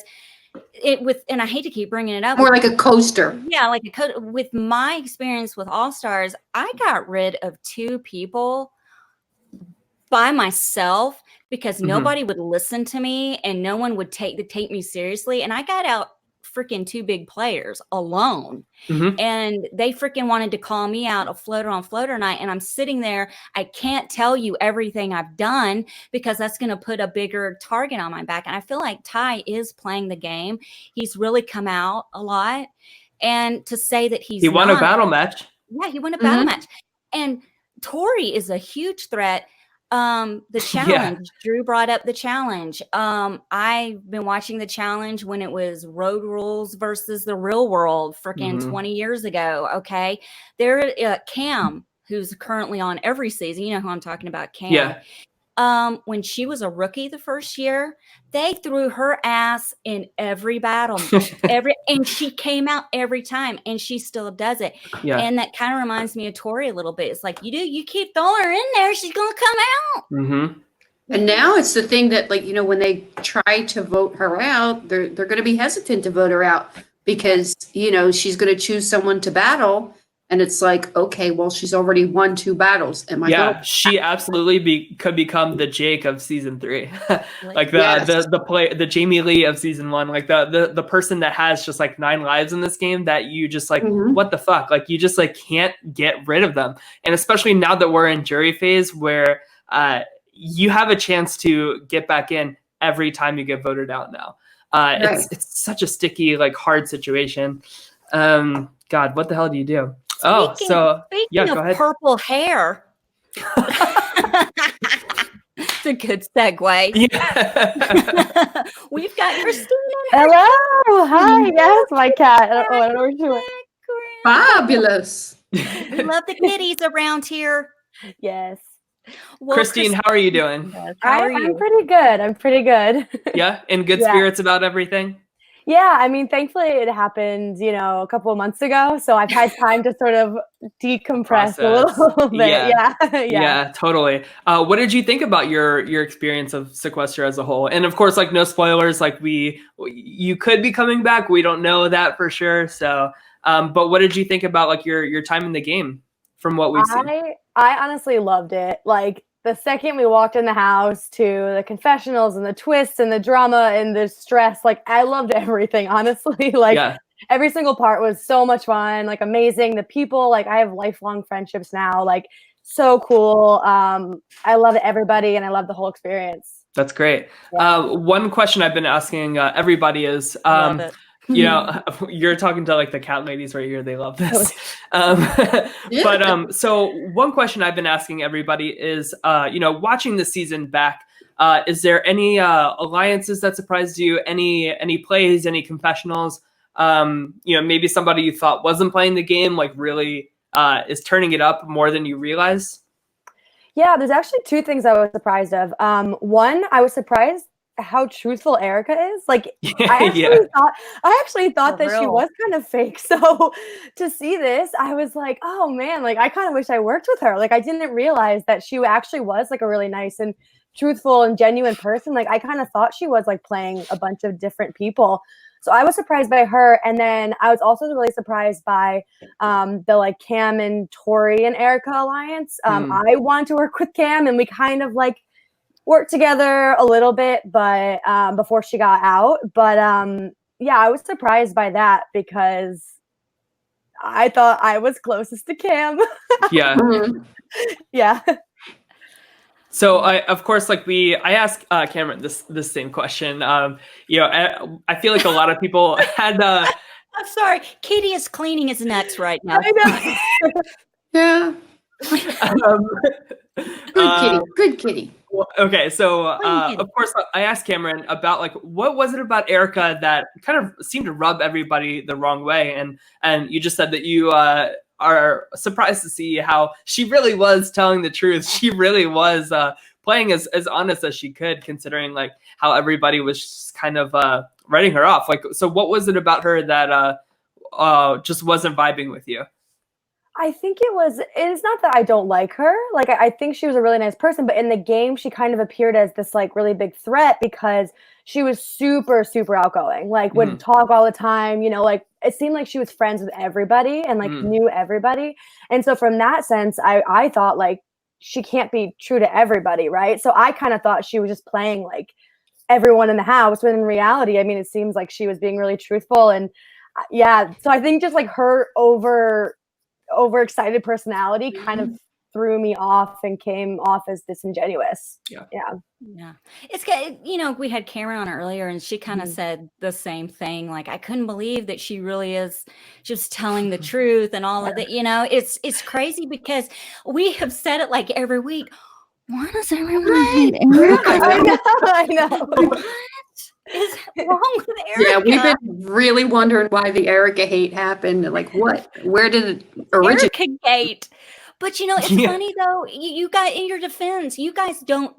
and I hate to keep bringing it up. More like a coaster. Yeah, like with my experience with All Stars, I got rid of 2 people by myself because nobody would listen to me and no one would take me seriously. And I got out freaking 2 big players alone. And they freaking wanted to call me out a floater on floater night. And I'm sitting there. I can't tell you everything I've done because that's going to put a bigger target on my back. And I feel like Ty is playing the game. He's really come out a lot. And to say that he won a battle match. Yeah, he won a battle match. And Tori is a huge threat. The challenge, Drew brought up the challenge. I've been watching the challenge when it was Road Rules versus the Real World freaking 20 years ago. Okay. There, Cam, who's currently on every season, you know who I'm talking about, Cam. Yeah. When she was a rookie the first year, they threw her ass in every battle, and she came out every time, and she still does it. Yeah. And that kind of reminds me of Tori a little bit. It's like, you keep throwing her in there, she's going to come out. And now it's the thing that, like, you know, when they try to vote her out, they're going to be hesitant to vote her out because, you know, she's going to choose someone to battle. And it's like, okay, well, she's already won 2 battles. Am I Yeah, going? she absolutely could become the Jake of season 3, like Yes. the Jamie Lee of season 1, like the person that has just like 9 lives in this game that you just like, Mhm. what the fuck, like you just like can't get rid of them. And especially now that we're in jury phase, where you have a chance to get back in every time you get voted out now. Right. It's such a sticky, like hard situation. God, what the hell do you do? Oh, so yeah, Speaking go of ahead. purple hair. It's a good segue. Yeah. We've got Christina. Hello, hi, yes, my cat. I don't know where she went. Fabulous. We love the kitties around here. Yes, Well, Christine, how are you doing? how are you? I'm pretty good. I'm pretty good. Yeah, in good Yeah. spirits about everything? Yeah, I mean, thankfully it happened, a couple of months ago, so I've had time to sort of decompress a little bit. Yeah. Yeah. Yeah, totally. What did you think about your experience of Sequester as a whole? And of course, like no spoilers, like you could be coming back. We don't know that for sure. So, but what did you think about like your time in the game from what we've seen? I honestly loved it. Like the second we walked in the house to the confessionals and the twists and the drama and the stress, like I loved everything, honestly. Like Yeah. every single part was so much fun, like amazing. The people, like I have lifelong friendships now, like so cool. I love everybody and I love the whole experience. That's great. Yeah. One question I've been asking everybody is, Love it. you're talking to like the cat ladies right here. They love this. Yeah. But so one question I've been asking everybody is, watching the season back, is there any alliances that surprised you? Any plays? Any confessionals? Maybe somebody you thought wasn't playing the game, like really is turning it up more than you realize. Yeah, there's actually 2 things I was surprised of. One, I was surprised how truthful Erica is. Like I actually thought For that she real. was kind of fake. So to see this, I was like, oh man, like I kind of wish I worked with her. Like I didn't realize that she actually was like a really nice and truthful and genuine person. Like I kind of thought she was like playing a bunch of different people. So I was surprised by her. And then I was also really surprised by the like Cam and Tori and Erica alliance. I wanted to work with Cam and we kind of like worked together a little bit, but before she got out. But yeah, I was surprised by that because I thought I was closest to Cam. Yeah. Mhm. Yeah. So of course, like I asked Cameron this same question. I feel like a lot of people had. I'm sorry. Katie is cleaning his nuts right now. I know. Yeah. Good kitty. Good kitty. Well, okay, so Clean. of course I asked Cameron about like what was it about Erica that kind of seemed to rub everybody the wrong way, and you just said that you are surprised to see how she really was telling the truth. She really was playing as honest as she could, considering like how everybody was just kind of writing her off. Like, so what was it about her that just wasn't vibing with you? I think it's not that I don't like her. Like, I think she was a really nice person, but in the game, she kind of appeared as this like really big threat because she was super, super outgoing, like would talk all the time, like it seemed like she was friends with everybody and like knew everybody. And so from that sense, I thought like she can't be true to everybody. Right. So I kind of thought she was just playing like everyone in the house, when in reality, I mean, it seems like she was being really truthful. And yeah, so I think just like her overexcited personality kind of threw me off and came off as disingenuous. Yeah. It's good. We had Karen on earlier and she kind of said the same thing. Like, I couldn't believe that she really is just telling the truth and all of that. It's crazy because we have said it like every week. Why does everyone hate Erica? I know. What is wrong with Erica? Yeah, we've been really wondering why the Erica hate happened. Like, where did it originate? Erica Gate. But it's funny though. You guys, in your defense, you guys don't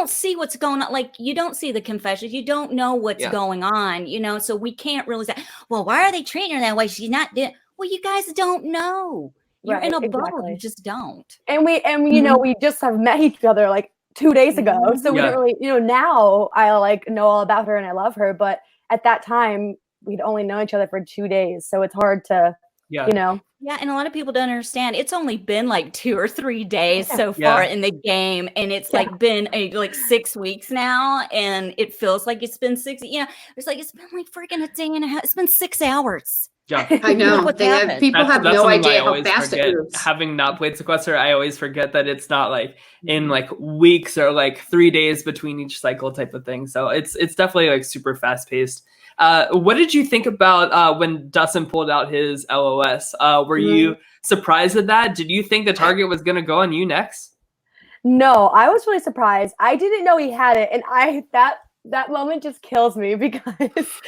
see what's going on. Like, you don't see the confessions. You don't know what's going on. So we can't really say, well, why are they treating her that way? She's not dead. Well, you guys don't know. You're in a bubble. You just don't. And we just have met each other like 2 days ago. So we don't really, now I like know all about her and I love her. But at that time, we'd only known each other for 2 days. So it's hard to Yeah. You know? Yeah, and a lot of people don't understand. It's only been like 2 or 3 days so far in the game, and it's like been like 6 weeks now, and it feels like it's been 6. You know, it's like it's been like freaking a day and a half. It's been 6 hours. Yeah, I know. People have no something idea I how always fast forget. it moves. Having not played Sequester, I always forget that it's not like in like weeks or like 3 days between each cycle type of thing. So it's definitely like super fast paced. What did you think about when Dustin pulled out his LOS? Were you surprised at that? Did you think the target was going to go on you next? No, I was really surprised. I didn't know he had it, and that moment just kills me because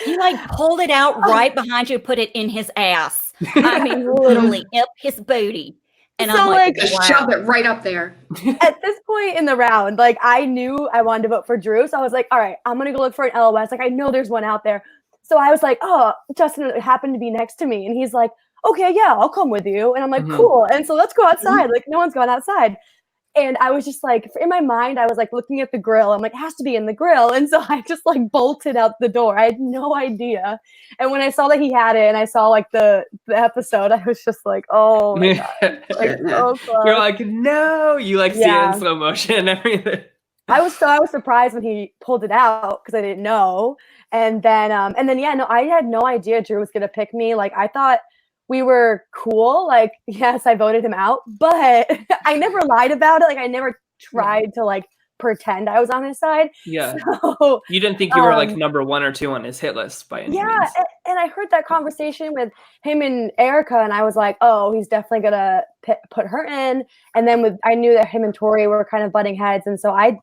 he like pulled it out right behind you, put it in his ass. I mean, literally up his booty. And so I'm like, just wow. shove it right up there. At this point in the round, like I knew I wanted to vote for Drew, so I was like, all right, I'm gonna go look for an LOS. Like I know there's one out there. So I was like, oh, Justin happened to be next to me, and he's like, okay, yeah, I'll come with you. And I'm like, cool. And so let's go outside. Like no one's gone outside. And I was just like, in my mind, I was like looking at the grill. I'm like, it has to be in the grill. And so I just like bolted out the door. I had no idea. And when I saw that he had it and I saw like the episode, I was just like, oh my God. Like, so close. You're like, no, you like see it in slow motion and everything. I was surprised when he pulled it out because I didn't know. And then I had no idea Drew was gonna pick me. Like I thought we were cool. Like, yes, I voted him out, but I never lied about it. Like I never tried to like pretend I was on his side. Yeah. So, you didn't think you were like number 1 or 2 on his hit list by any means. And I heard that conversation with him and Erica, and I was like, oh, he's definitely gonna put her in. And then I knew that him and Tori were kind of butting heads, and so I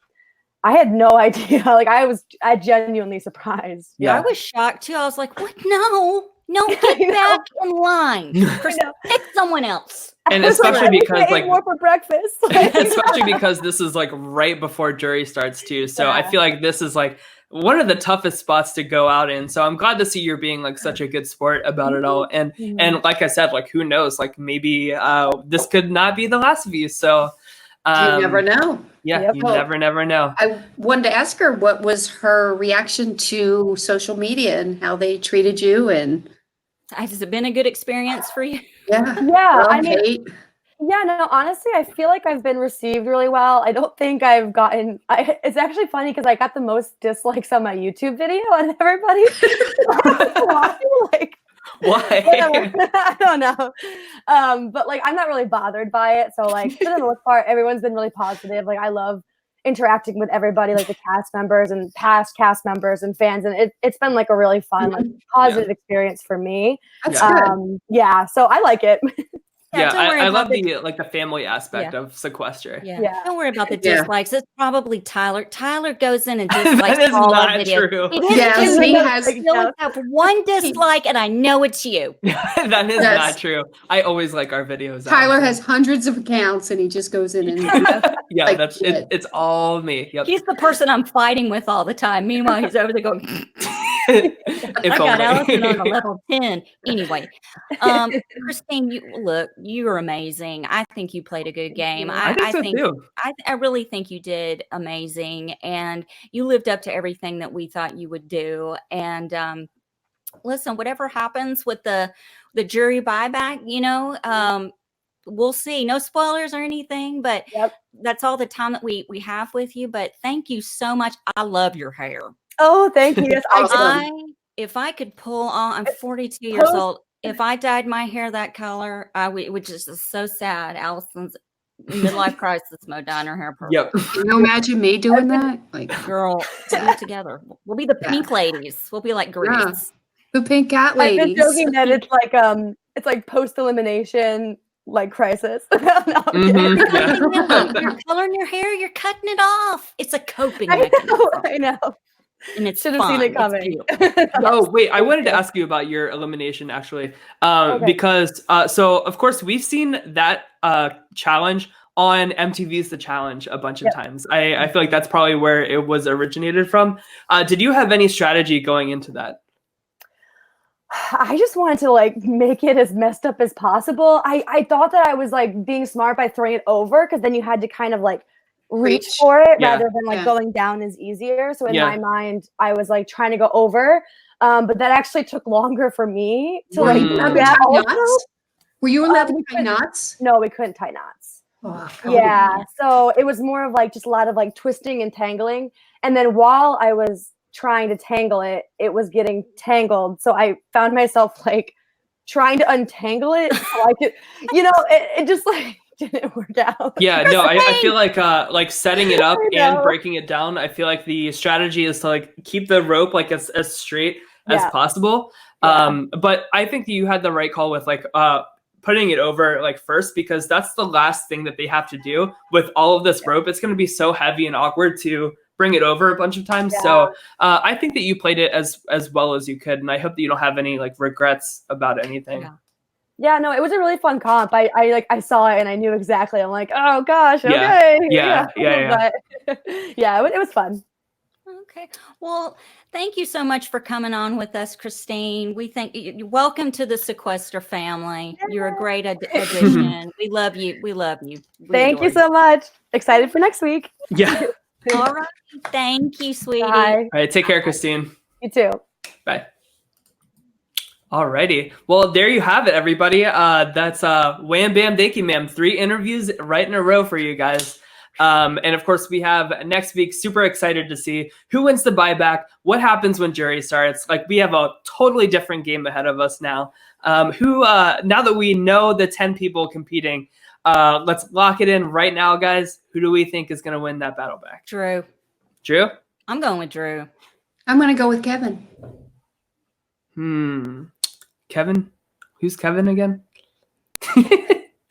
had no idea. Like I genuinely surprised. Yeah, I was shocked too. I was like, what? No, get back in line. Pick someone else. And especially because like more for breakfast. Especially because this is like right before jury starts too. So I feel like this is like one of the toughest spots to go out in. So I'm glad to see you're being like such a good sport about it all. And like I said, like who knows, like maybe this could not be the last of you. So you never know. Yeah, you never know. I wanted to ask her what was her reaction to social media and how they treated you, and has it been a good experience for you? Yeah. I mean, no, honestly, I feel like I've been received really well. I don't think I've gotten. It's actually funny because I got the most dislikes on my YouTube video, and everybody like. Why? I don't know. But like I'm not really bothered by it. So like for the most part, everyone's been really positive. Like I love interacting with everybody, like the cast members and past cast members and fans. And it's been like a really fun, like positive experience for me. That's good. Yeah. So I like it. Yeah, I love the family aspect of Sequester. Yeah. Don't worry about the dislikes. It's probably Tyler. Tyler goes in and dislikes that is all our not videos. true. Yes, he has. You only have one dislike, and I know it's you. That is not true. I always like our videos. Tyler has hundreds of accounts, and he just goes in and like, that's it. It's all me. Yep. He's the person I'm fighting with all the time. Meanwhile, he's over there going. I got Allison on a level 10. Anyway, Christine, you're amazing. I think you played a good game. I think so too. I really think you did amazing, and you lived up to everything that we thought you would do. And listen, whatever happens with the jury buyback, we'll see. No spoilers or anything, but that's all the time that we have with you. But thank you so much. I love your hair. Oh, thank you. That's awesome. If I could pull on, I'm 42 years old. If I dyed my hair that color, which is so sad. Allison's midlife crisis mode down her hair purple. Yep. Can you imagine me doing that? Like, girl, put it together. We'll be the pink ladies. We'll be like Grease. Yeah. The pink cat ladies. I've been joking that it's like post elimination. Like crisis. You're coloring your hair, you're cutting it off. It's a coping mechanism. I know. And it's should have seen it coming. Oh wait, I wanted to ask you about your elimination actually, because so of course we've seen that challenge on MTV's The Challenge a bunch of times. I feel like that's probably where it was originated from. Did you have any strategy going into that? I just wanted to like make it as messed up as possible. I thought that I was like being smart by throwing it over because then you had to kind of like reach for it rather than like going down is easier. So in my mind, I was like trying to go over, but that actually took longer for me to like do that also. Were you allowed to we tie couldn't- knots? No, we couldn't tie knots. Oh, Yeah. So it was more of like just a lot of like twisting and tangling. And then while I was trying to tangle it, it was getting tangled. So I found myself like trying to untangle it so I could, it just like didn't work out. Yeah, no, I feel like setting it up I and know. breaking it down. I feel like the strategy is to like keep the rope like as straight as Yeah. possible. Yeah. But I think that you had the right call with like putting it over like first, because that's the last thing that they have to do with all of this rope. It's going to be so heavy and awkward to bring it over a bunch of times. Yeah. So I think that you played it as well as you could, and I hope that you don't have any like regrets about anything. Yeah. Yeah, no, it was a really fun comp. I saw it and I knew exactly. I'm like, oh gosh, Yeah. okay. Yeah. But yeah, it was fun. Okay. Well, thank you so much for coming on with us, Christine. We thank you. Welcome to the Sequester family. You're a great addition. We love you. We love you. We Thank you adore so much. Excited for next week. Yeah. All right. Thank you, sweetie. Bye. All right. Take care, Christine. You too. Bye. Alrighty. Well, there you have it, everybody. That's Wham Bam Thank You Ma'am. 3 interviews right in a row for you guys. And of course, we have next week. Super excited to see who wins the buyback. What happens when jury starts? Like, we have a totally different game ahead of us now. Now that we know the 10 people competing, let's lock it in right now, guys. Who do we think is going to win that battle back? Drew. Drew? I'm going with Drew. I'm going to go with Kevin. Kevin? Who's Kevin again?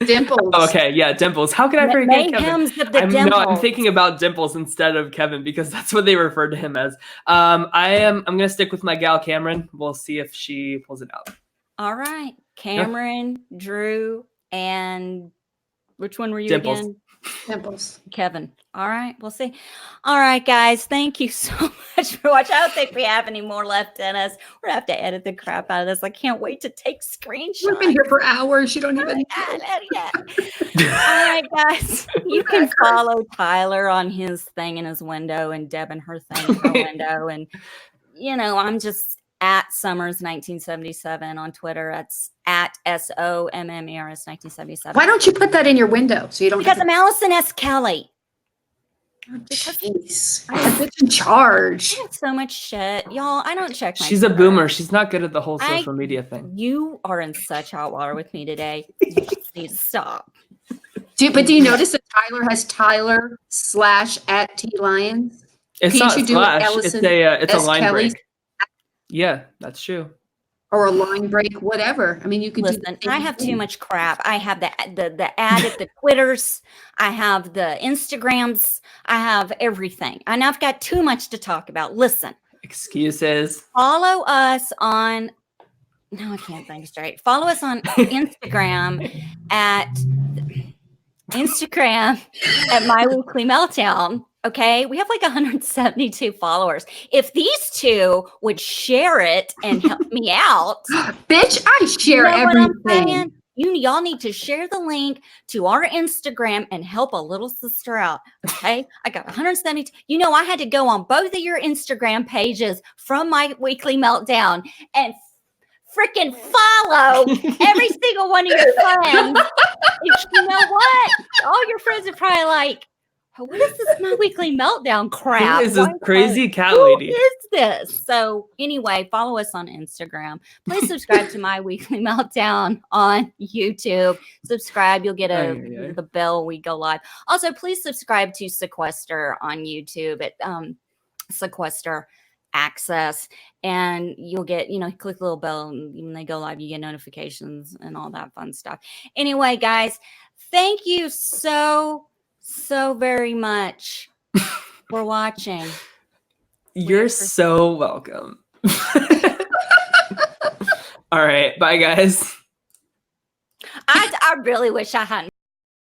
Dimples. Okay, yeah, Dimples. How can I forget Kevin? Mayhems of the I'm Dimples. thinking about Dimples instead of Kevin because that's what they referred to him as. I'm gonna stick with my gal Cameron. We'll see if she pulls it out. All right. Cameron, Drew, and which one were you Dimples. again? Dimples. Kevin. All right. We'll see. All right, guys. Thank you so much for watching. I don't think we have any more left in us. We're going to have to edit the crap out of this. I can't wait to take screenshots. We've been here for hours. You don't even. Yeah. All right, guys. You can follow Tyler on his thing in his window and Deb in her thing in her window. And, I'm just at Summers 1977 on Twitter. That's at SOMMERS 1977. Why don't you put that in your window so you don't? Because I'm Allison S. Kelly. Jeez, bitch in charge. I have so much shit. Y'all, I don't check my She's a Twitter. boomer. She's not good at the whole social media thing. You are in such hot water with me today. You just need to stop. But do you notice that Tyler has Tyler /@TLions? It's Can't not you do slash. Allison It's a S. line Kelly? break. Yeah, that's true. Or a line break, whatever. I mean, you could Listen, do. the I same have thing. too much crap. I have the ad at the Twitters. I have the Instagrams. I have everything. And I've got too much to talk about. Listen, Excuses. follow us on. No, I can't think straight. Follow us on Instagram at My Weekly Meltdown. Okay, we have like 172 followers. If these two would share it and help me out, Bitch, I share you know what I'm everything. saying? Y'all need to share the link to our Instagram and help a little sister out. Okay, I got 172. I had to go on both of your Instagram pages from My Weekly Meltdown and freaking follow every single one of your friends. And you know what? All your friends are probably like, what is this My Weekly Meltdown crap? Who is this Why- crazy cat Who lady? is this? So anyway, follow us on Instagram. Please subscribe to My Weekly Meltdown on YouTube. Subscribe. You'll get the bell when we go live. Also, please subscribe to Sequester on YouTube at Sequester Access, and you'll get, click the little bell, and when they go live, you get notifications and all that fun stuff. Anyway, guys, thank you so very much for watching. You're so welcome. All right. Bye, guys. I really wish I hadn't